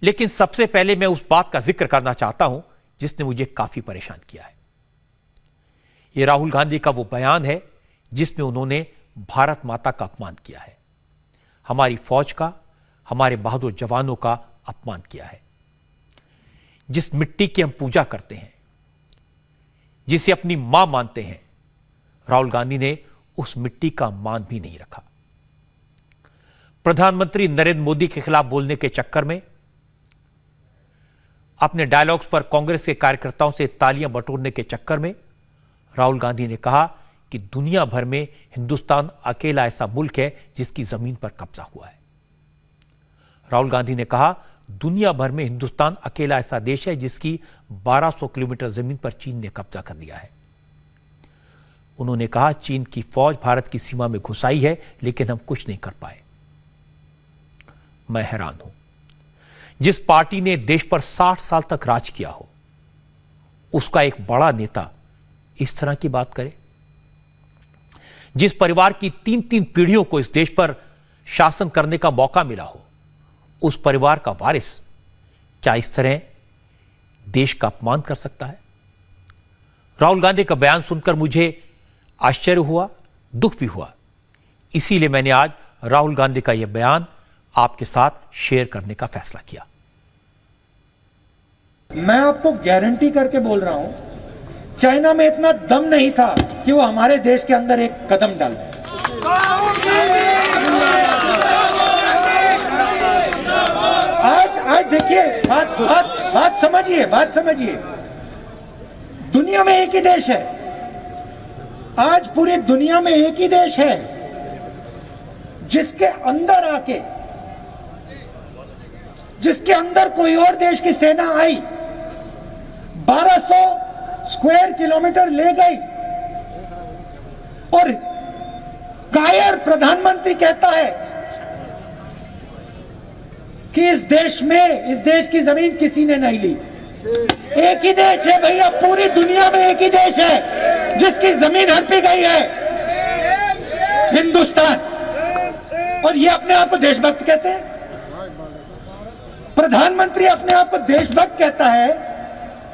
लेकिन सबसे पहले मैं उस बात का जिक्र करना चाहता हूं जिसने मुझे काफी परेशान किया है। यह राहुल गांधी का वो बयान है जिसमें उन्होंने भारत माता का अपमान किया है, हमारी फौज का, हमारे बहादुर जवानों का अपमान किया है। जिस मिट्टी की हम पूजा करते हैं, जिसे अपनी मां मानते हैं, राहुल गांधी ने उस मिट्टी का मान भी नहीं रखा। प्रधानमंत्री नरेंद्र मोदी के खिलाफ बोलने के चक्कर में, अपने डायलॉग्स पर कांग्रेस के कार्यकर्ताओं से तालियां बटोरने के चक्कर में राहुल गांधी ने कहा कि दुनिया भर में हिंदुस्तान अकेला ऐसा मुल्क है जिसकी जमीन पर कब्जा हुआ है। राहुल गांधी ने कहा दुनिया भर में हिंदुस्तान अकेला ऐसा देश है जिसकी 1200 किलोमीटर जमीन पर चीन ने कब्जा कर लिया है। उन्होंने कहा चीन की फौज भारत की सीमा में घुस आई है लेकिन हम कुछ नहीं कर पाए। मैं हैरान हूं, जिस पार्टी ने देश पर 60 साल तक राज किया हो, उसका एक बड़ा नेता इस तरह की बात करे। जिस परिवार की 3-3 पीढ़ियों को इस देश पर शासन करने का मौका मिला हो, उस परिवार का वारिस क्या इस तरह देश का अपमान कर सकता है? राहुल गांधी का बयान सुनकर मुझे आश्चर्य हुआ, दुख भी हुआ। इसीलिए मैंने आज राहुल गांधी का यह बयान आपके साथ शेयर करने का फैसला किया। मैं आपको गारंटी करके बोल रहा हूं, चाइना में इतना दम नहीं था कि वो हमारे देश के अंदर एक कदम डाल दे। आज देखिए, बात समझिए। दुनिया में एक ही देश है, आज पूरी दुनिया में एक ही देश है जिसके अंदर कोई और देश की सेना आई, 1200 स्क्वायर किलोमीटर ले गई और कायर प्रधानमंत्री कहता है कि इस देश की जमीन किसी ने नहीं ली। एक ही देश है भैया, पूरी दुनिया में एक ही देश है जिसकी जमीन हड़पी गई है, हिंदुस्तान। और ये अपने आप को देशभक्त कहते हैं। प्रधानमंत्री अपने आप को देशभक्त कहता है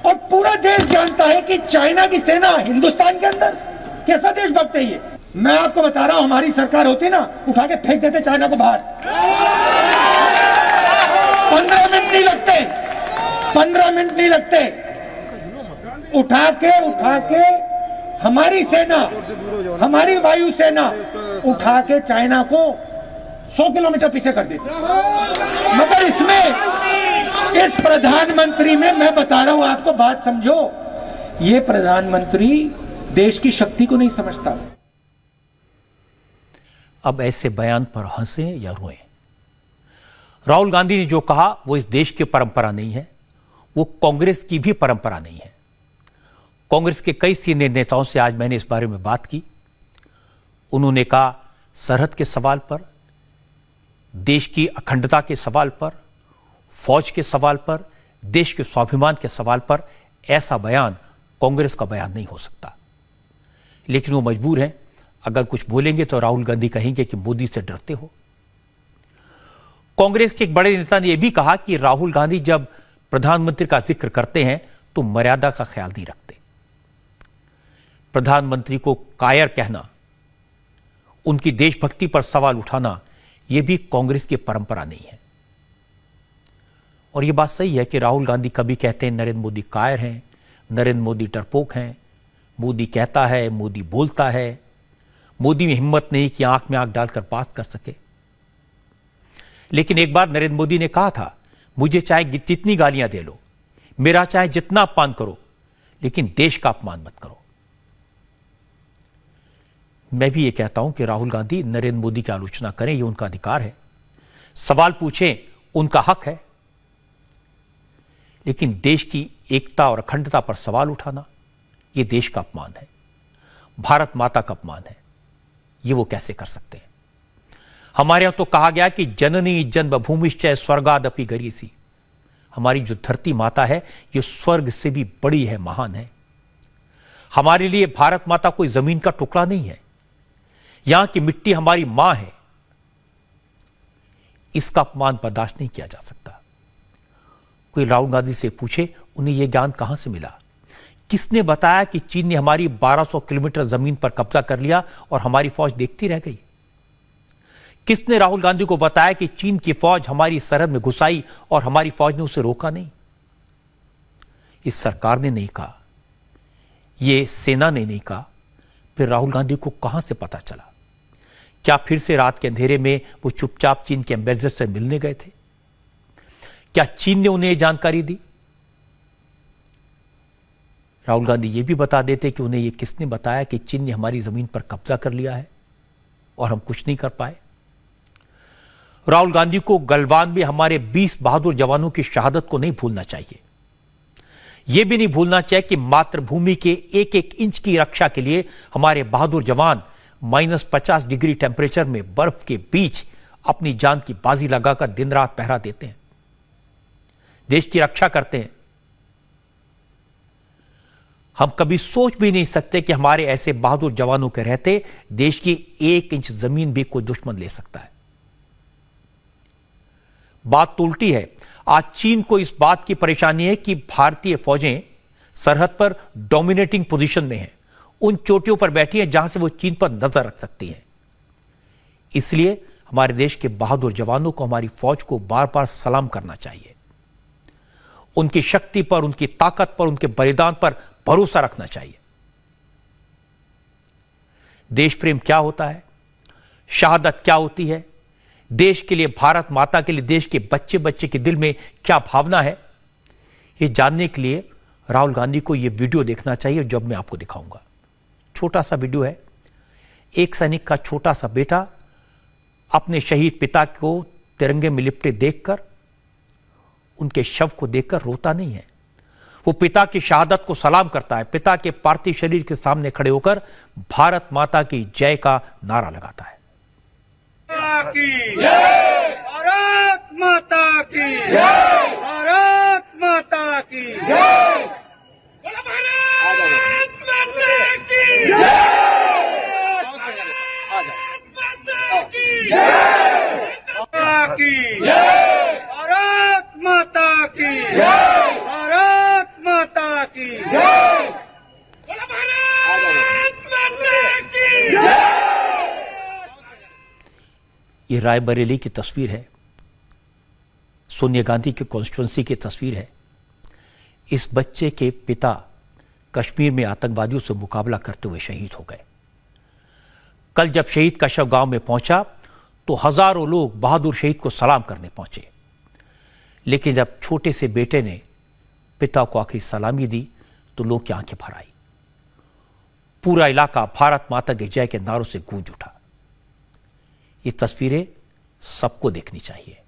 और पूरा देश जानता है कि चाइना की सेना हिंदुस्तान के अंदर। कैसा देशभक्त है ये? मैं आपको बता रहा हूं, हमारी सरकार होती ना, उठा के फेंक देते चाइना को बाहर। 15 मिनट नहीं लगते। उठा के हमारी सेना, हमारी वायुसेना उठा के चाइना को 100 किलोमीटर पीछे कर देती। मगर इस प्रधानमंत्री में मैं बता रहा हूं आपको, बात समझो, ये प्रधानमंत्री देश की शक्ति को नहीं समझता। अब ऐसे बयान पर हंसें या रोएं? राहुल गांधी ने जो कहा वो इस देश की परंपरा नहीं है, वो कांग्रेस की भी परंपरा नहीं है। कांग्रेस के कई सीनियर नेताओं से आज मैंने इस बारे में बात की। उन्होंने कहा सरहद के सवाल पर, देश की अखंडता के सवाल पर, फौज के सवाल पर, देश के स्वाभिमान के सवाल पर ऐसा बयान कांग्रेस का बयान नहीं हो सकता। लेकिन वो मजबूर हैं, अगर कुछ बोलेंगे तो राहुल गांधी कहेंगे कि मोदी से डरते हो। कांग्रेस के एक बड़े नेता ने यह भी कहा कि राहुल गांधी जब प्रधानमंत्री का जिक्र करते हैं तो मर्यादा का ख्याल नहीं रखते। प्रधानमंत्री को कायर कहना, उनकी देशभक्ति पर सवाल उठाना, यह भी कांग्रेस की परंपरा नहीं है। और यह बात सही है कि राहुल गांधी कभी कहते हैं नरेंद्र मोदी कायर हैं, नरेंद्र मोदी डरपोक हैं, मोदी कहता है, मोदी बोलता है, मोदी में हिम्मत नहीं कि आंख में आंख डालकर बात कर सके। लेकिन एक बार नरेंद्र मोदी ने कहा था, मुझे चाहे जितनी गालियां दे लो, मेरा चाहे जितना अपमान करो, लेकिन देश का अपमान मत करो। मैं भी ये कहता हूं कि राहुल गांधी नरेंद्र मोदी की आलोचना करें, ये उनका अधिकार है, सवाल पूछें, उनका हक है। लेकिन देश की एकता और अखंडता पर सवाल उठाना, यह देश का अपमान है, भारत माता का अपमान है। ये वो कैसे कर सकते हैं? हमारे यहां तो कहा गया कि जननी जन्मभूमिश्च स्वर्गादपि गरीयसी। हमारी जो धरती माता है, ये स्वर्ग से भी बड़ी है, महान है। हमारे लिए भारत माता कोई जमीन का टुकड़ा नहीं है, यहां की मिट्टी हमारी मां है। इसका अपमान बर्दाश्त नहीं किया जा सकता। कोई राहुल गांधी से पूछे उन्हें यह ज्ञान कहां से मिला? किसने बताया कि चीन ने हमारी 1200 किलोमीटर जमीन पर कब्जा कर लिया और हमारी फौज देखती रह गई? किसने राहुल गांधी को बताया कि चीन की फौज हमारी सरहद में घुस आई और हमारी फौज ने उसे रोका नहीं? इस सरकार ने नहीं कहा, यह सेना ने नहीं कहा, फिर राहुल गांधी को कहां से पता चला? क्या फिर से रात के अंधेरे में वो चुपचाप चीन के एम्बेसडर से मिलने गए थे? क्या चीन ने उन्हें जानकारी दी? राहुल गांधी ये भी बता देते कि उन्हें यह किसने बताया कि चीन ने हमारी जमीन पर कब्जा कर लिया है और हम कुछ नहीं कर पाए? राहुल गांधी को गलवान में हमारे 20 बहादुर जवानों की शहादत को नहीं भूलना चाहिए। यह भी नहीं भूलना चाहिए कि मातृभूमि के एक एक इंच की रक्षा के लिए हमारे बहादुर जवान -50 डिग्री टेम्परेचर में बर्फ के बीच अपनी जान की बाजी लगाकर दिन रात पहरा देते हैं, देश की रक्षा करते हैं। हम कभी सोच भी नहीं सकते कि हमारे ऐसे बहादुर जवानों के रहते देश की 1 इंच जमीन भी कोई दुश्मन ले सकता है। बात तो उल्टी है। आज चीन को इस बात की परेशानी है कि भारतीय फौजें सरहद पर डोमिनेटिंग पोजीशन में हैं, उन चोटियों पर बैठी हैं जहां से वो चीन पर नजर रख सकती हैं। इसलिए हमारे देश के बहादुर जवानों को, हमारी फौज को बार बार सलाम करना चाहिए। उनकी शक्ति पर, उनकी ताकत पर, उनके बलिदान पर भरोसा रखना चाहिए। देश प्रेम क्या होता है, शहादत क्या होती है, देश के लिए, भारत माता के लिए देश के बच्चे बच्चे के दिल में क्या भावना है, यह जानने के लिए राहुल गांधी को यह वीडियो देखना चाहिए जो मैं आपको दिखाऊंगा। छोटा सा वीडियो है। एक सैनिक का छोटा सा बेटा अपने शहीद पिता को तिरंगे में लिपटे देखकर, उनके शव को देखकर रोता नहीं है। वो पिता की शहादत को सलाम करता है, पिता के पार्थिव शरीर के सामने खड़े होकर भारत माता की जय का नारा लगाता है। की जय, भारत माता की जय, भारत माता की जय, भारत माता की जय, की जय, भारत माता की जय, भारत माता की जय, भारत माता की जय। ये रायबरेली की तस्वीर है, सोनिया गांधी की कॉन्स्टिट्यूंसी की तस्वीर है। इस बच्चे के पिता कश्मीर में आतंकवादियों से मुकाबला करते हुए शहीद हो गए। कल जब शहीद का शव गांव में पहुंचा तो हजारों लोग बहादुर शहीद को सलाम करने पहुंचे, लेकिन जब छोटे से बेटे ने पिता को आखिरी सलामी दी तो लोग की आंखें भर आई। पूरा इलाका भारत माता की जय के नारों से गूंज उठा। ये तस्वीरें सबको देखनी चाहिए।